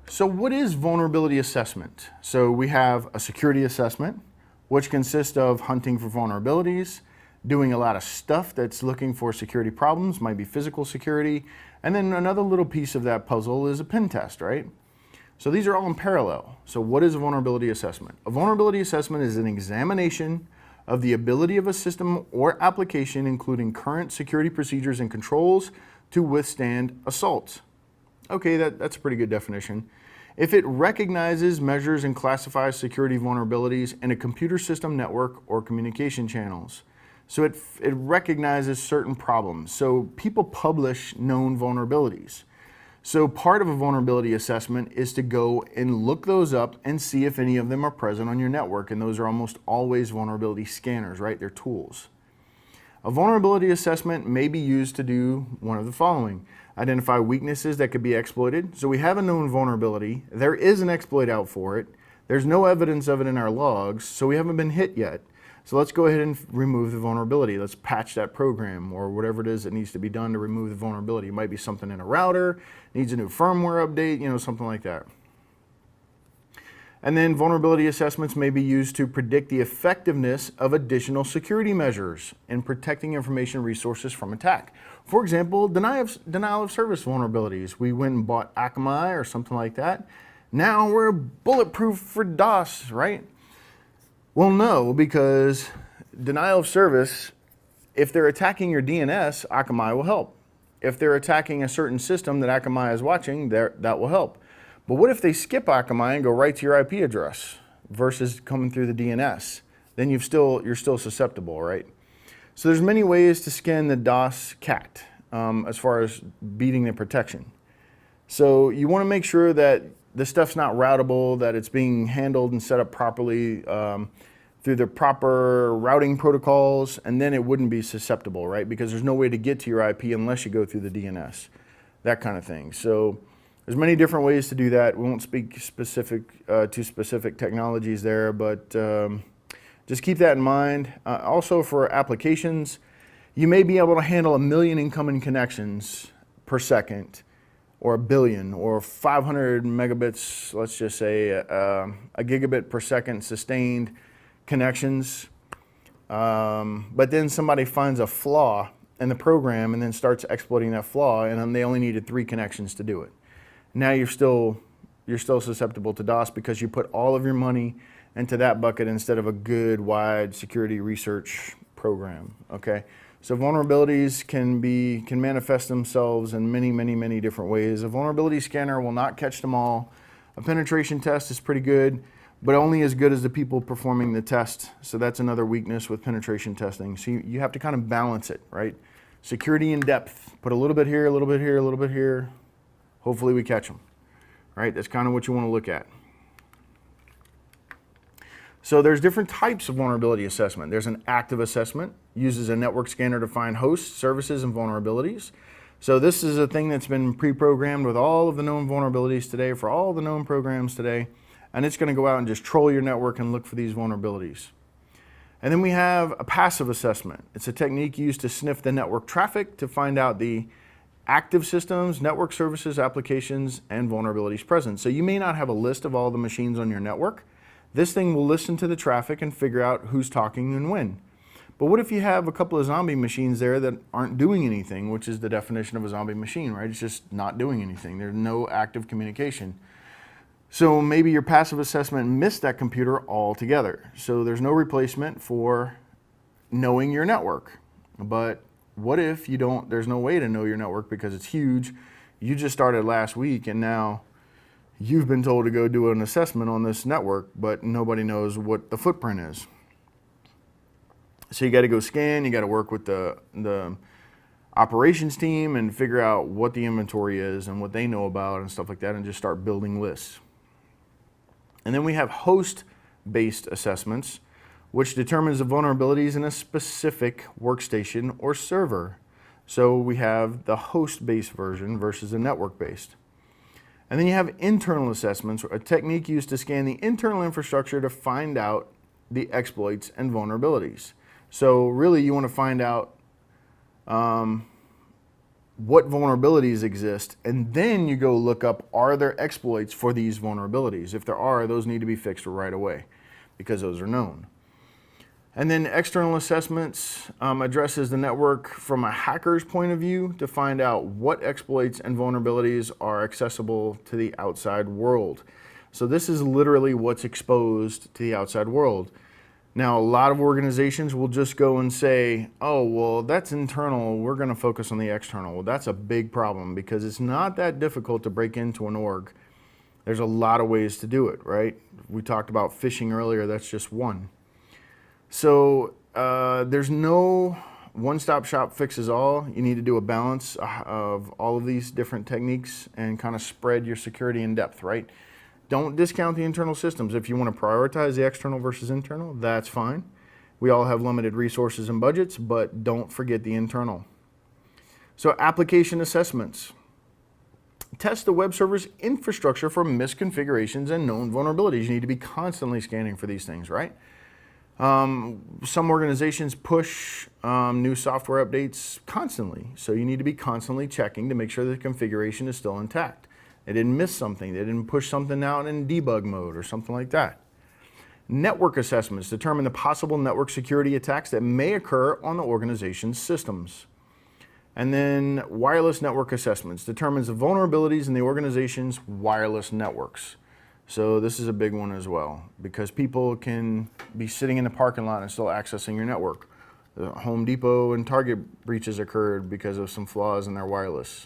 So what is vulnerability assessment? So we have a security assessment, which consists of hunting for vulnerabilities, doing a lot of stuff that's looking for security problems, might be physical security, and then another little piece of that puzzle is a pen test, right? So these are all in parallel. So what is a vulnerability assessment? A vulnerability assessment is an examination of the ability of a system or application, including current security procedures and controls, to withstand assaults. Okay, that's a pretty good definition. If it recognizes, measures, and classifies security vulnerabilities in a computer system network or communication channels. So it recognizes certain problems. So people publish known vulnerabilities. So part of a vulnerability assessment is to go and look those up and see if any of them are present on your network. And those are almost always vulnerability scanners, right? They're tools. A vulnerability assessment may be used to do one of the following. Identify weaknesses that could be exploited. So we have a known vulnerability. There is an exploit out for it. There's no evidence of it in our logs, so we haven't been hit yet. So let's go ahead and remove the vulnerability. Let's patch that program or whatever it is that needs to be done to remove the vulnerability. It might be something in a router, needs a new firmware update, something like that. And then vulnerability assessments may be used to predict the effectiveness of additional security measures in protecting information resources from attack. For example, denial of service vulnerabilities. We went and bought Akamai or something like that. Now we're bulletproof for DOS, right? Well, no, because denial of service, if they're attacking your DNS, Akamai will help. If they're attacking a certain system that Akamai is watching, that will help. But what if they skip Akamai and go right to your IP address versus coming through the DNS? Then you're still susceptible, right? So there's many ways to skin the DOS cat as far as beating the protection. So you want to make sure that the stuff's not routable, that it's being handled and set up properly through the proper routing protocols, and then it wouldn't be susceptible, right? Because there's no way to get to your IP unless you go through the DNS, that kind of thing. So there's many different ways to do that. We won't speak to specific technologies there, but just keep that in mind. Also for applications, you may be able to handle 1 million incoming connections per second, or 1 billion, or 500 megabits, let's just say a gigabit per second sustained connections. But then somebody finds a flaw in the program and then starts exploiting that flaw, and then they only needed 3 connections to do it. Now you're still susceptible to DOS because you put all of your money into that bucket instead of a good wide security research program. Okay, so vulnerabilities can manifest themselves in many different ways. A vulnerability scanner will not catch them all. A penetration test is pretty good, but only as good as the people performing the test. So that's another weakness with penetration testing. So you have to kind of balance it, right? Security in depth. Put a little bit here, a little bit here, a little bit here. Hopefully we catch them, right? That's kind of what you want to look at. So there's different types of vulnerability assessment. There's an active assessment, uses a network scanner to find hosts, services, and vulnerabilities. So this is a thing that's been pre-programmed with all of the known vulnerabilities today for all the known programs today, and it's going to go out and just troll your network and look for these vulnerabilities. And then we have a passive assessment. It's a technique used to sniff the network traffic to find out the active systems, network services, applications, and vulnerabilities present. So you may not have a list of all the machines on your network. This thing will listen to the traffic and figure out who's talking and when. But what if you have a couple of zombie machines there that aren't doing anything, which is the definition of a zombie machine, right? It's just not doing anything. There's no active communication. So maybe your passive assessment missed that computer altogether. So there's no replacement for knowing your network. But what if you don't, there's no way to know your network because it's huge. You just started last week and now you've been told to go do an assessment on this network, but nobody knows what the footprint is. So you got to go scan, you got to work with the operations team and figure out what the inventory is and what they know about and stuff like that, and just start building lists. And then we have host-based assessments, which determines the vulnerabilities in a specific workstation or server. So we have the host-based version versus the network-based. And then you have internal assessments, a technique used to scan the internal infrastructure to find out the exploits and vulnerabilities. So really you want to find out what vulnerabilities exist, and then you go look up, are there exploits for these vulnerabilities? If there are, those need to be fixed right away because those are known. And then external assessments addresses the network from a hacker's point of view to find out what exploits and vulnerabilities are accessible to the outside world. So this is literally what's exposed to the outside world. Now, a lot of organizations will just go and say, oh, well, that's internal, we're going to focus on the external. Well, that's a big problem because it's not that difficult to break into an org. There's a lot of ways to do it, right? We talked about phishing earlier, that's just one. So there's no one-stop shop fixes all. You need to do a balance of all of these different techniques and kind of spread your security in depth, right? Don't discount the internal systems. If you want to prioritize the external versus internal, that's fine. We all have limited resources and budgets, but don't forget the internal. So application assessments. Test the web server's infrastructure for misconfigurations and known vulnerabilities. You need to be constantly scanning for these things, right? Some organizations push new software updates constantly, so you need to be constantly checking to make sure the configuration is still intact. They didn't miss something, they didn't push something out in debug mode or something like that. Network assessments determine the possible network security attacks that may occur on the organization's systems. And then wireless network assessments determines the vulnerabilities in the organization's wireless networks. So this is a big one as well, because people can be sitting in the parking lot and still accessing your network. The Home Depot and Target breaches occurred because of some flaws in their wireless.